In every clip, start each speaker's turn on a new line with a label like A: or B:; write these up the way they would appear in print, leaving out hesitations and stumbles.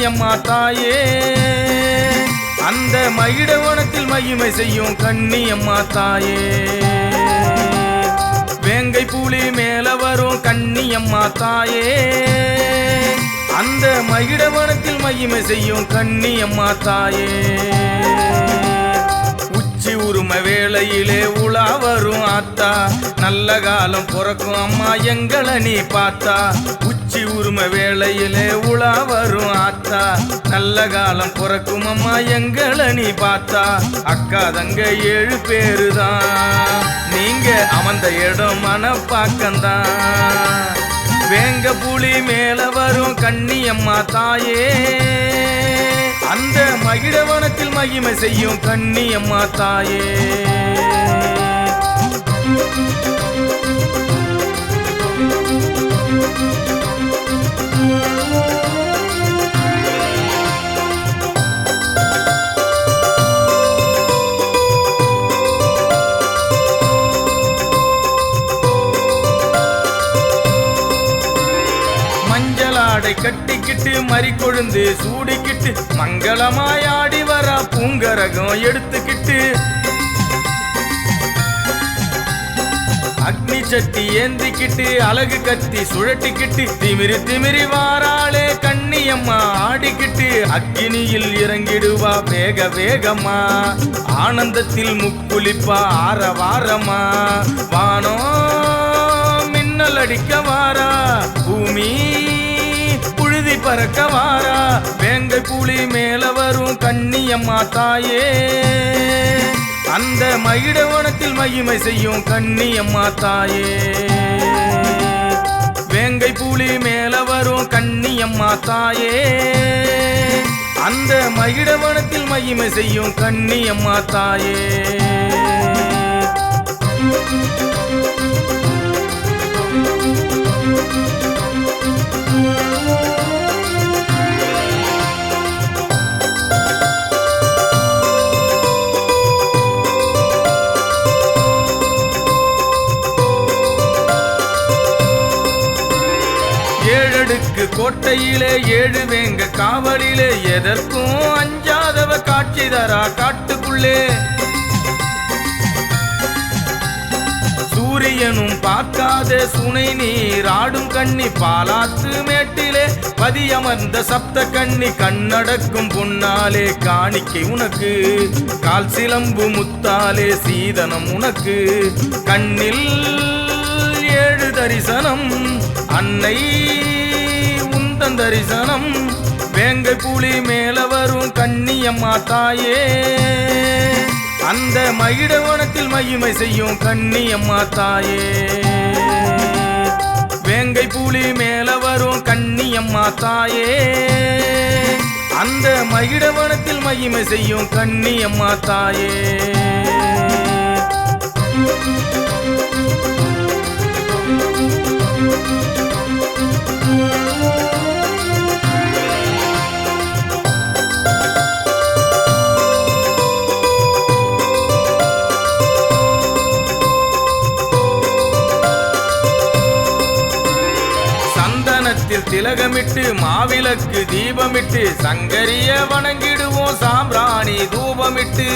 A: கண்ணியம்மா தாயே அந்த மகிடவனத்தில் மகிமை செய்யும் கண்ணியம்மா தாயே வேங்கை புலி மேல வரும் கண்ணியம்மா தாயே அந்த மகிடவனத்தில் மகிமை செய்யும் கண்ணியம்மா தாயே உச்சி உரும வேளையிலே உலா வரும் ஆத்தா நல்ல காலம் பிறக்கும் அம்மா எங்களை நீ பார்த்தா உச்சி உரும வேளையிலே உலா வரும் ஆத்தா நல்ல காலம் பிறக்கும் அம்மா எங்களை நீ பார்த்தா அக்கா தங்க 7 பேருதான் நீங்க அமர்ந்த இடம் மனப்பாக்கந்தான் வேங்க புலி மேல வரும் கண்ணியம்மா தாயே அந்த மகிடவனத்தில் மகிமை செய்யும் கண்ணியம்மா தாயே மஞ்சளாடை கட்டிக்கிட்டு மறி கொழுந்து சூடிக்கிட்டு மங்களமாயாடி வர பூங்கரகம் எடுத்துக்கிட்டு அக்னி சட்டி ஏந்திக்கிட்டு அழகு கத்தி சுழட்டிக்கிட்டு திமிரி திமிரி வாராளே கண்ணியம்மா ஆடிக்கிட்டு அக்கினியில் இறங்கிடுவா வேக வேகமா ஆனந்தத்தில் முக்குளிப்பா ஆரவாரமா வானோ மின்னல் அடிக்க வாரா பூமி புழுதி பறக்க வாரா வேங்கை புலி மேல வரும் கண்ணியம்மா தாயே அந்த மகிடவனத்தில் மகிமை செய்யும் கண்ணியம்மா தாயே வேங்கை புலி மேல வரும் கண்ணியம்மா தாயே அந்த மகிடவனத்தில் மகிமை செய்யும் கண்ணியம்மா தாயே ஏழடுக்கு கோட்டையிலே 7 வேங்க காவலிலே எதற்கும் அஞ்சாதவ காட்சி தரா காட்டுக்குள்ளே சூரியனும் பார்க்காத சுனை நீர் ஆடும் கண்ணி பாலாத்து மேட்டிலே பதியமர்ந்த சப்த கண்ணி கண்ணடக்கும் பொன்னாலே காணிக்கை உனக்கு கால் சிலம்பு முத்தாலே சீதனம் உனக்கு கண்ணில் 7 தரிசனம் அன்னை உந்தன் தரிசனம் வேங்கை புலி மேல வரும் கண்ணியம்மா தாயே அந்த மகிடவனத்தில் மகிமை செய்யும் கண்ணியம்மா தாயே வேங்கை புலி மேல வரும் கண்ணியம்மா தாயே அந்த மகிடவனத்தில் மகிமை செய்யும் கண்ணியம்மா தாயே திலகமிட்டு மாவிளக்கு தீபமிட்டு சங்கரிய வணங்கிடுவோம் சாம்பிராணி தூபமிட்டு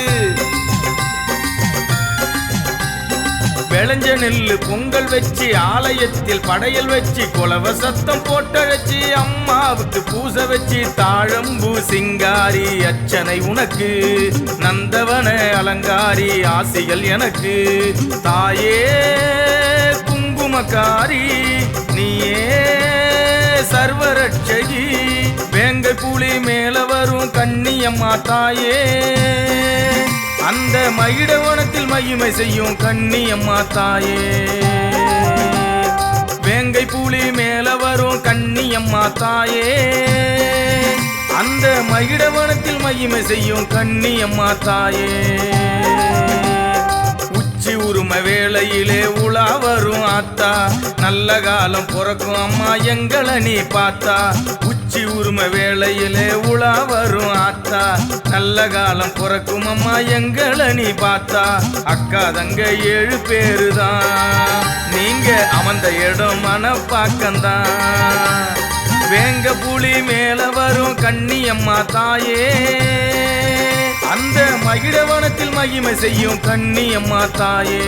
A: விளைஞ்ச நெல்லு பொங்கல் வச்சு ஆலயத்தில் படையல் வச்சு குலவ சத்தம் போட்டழைச்சி அம்மாவுக்கு பூசை வச்சு தாழம்பூ சிங்காரி அச்சனை உனக்கு நந்தவன அலங்காரி ஆசிகள் எனக்கு தாயே குங்குமக்காரி நீயே சர்வரட்சகி வேங்கை புலி மேல வரும் கண்ணியம்மா தாயே அந்த மகிடவனத்தில் மகிமை செய்யும் கண்ணியம்மா தாயே வேங்கை புலி மேல வரும் கண்ணியம்மா தாயே அந்த மகிடவனத்தில் மகிமை செய்யும் கண்ணியம்மா தாயே உச்சி உரும வேளையிலே உலா வரும் ஆத்தா நல்ல காலம் பிறக்கும் அம்மா எங்களை நீ பார்த்தா உச்சி உரும வேளையிலே உலா வரும் ஆத்தா நல்ல காலம் பிறக்கும் அம்மா எங்களை நீ பார்த்தா அக்கா தங்க 7 பேருதான் நீங்க அமர்ந்த இடம் மனப்பாக்கந்தான் வேங்க புலி மேல வரும் கன்னியம்மா தாயே அந்த மகிழவனத்தில் மகிமை செய்யும் கன்னியம்மா தாயே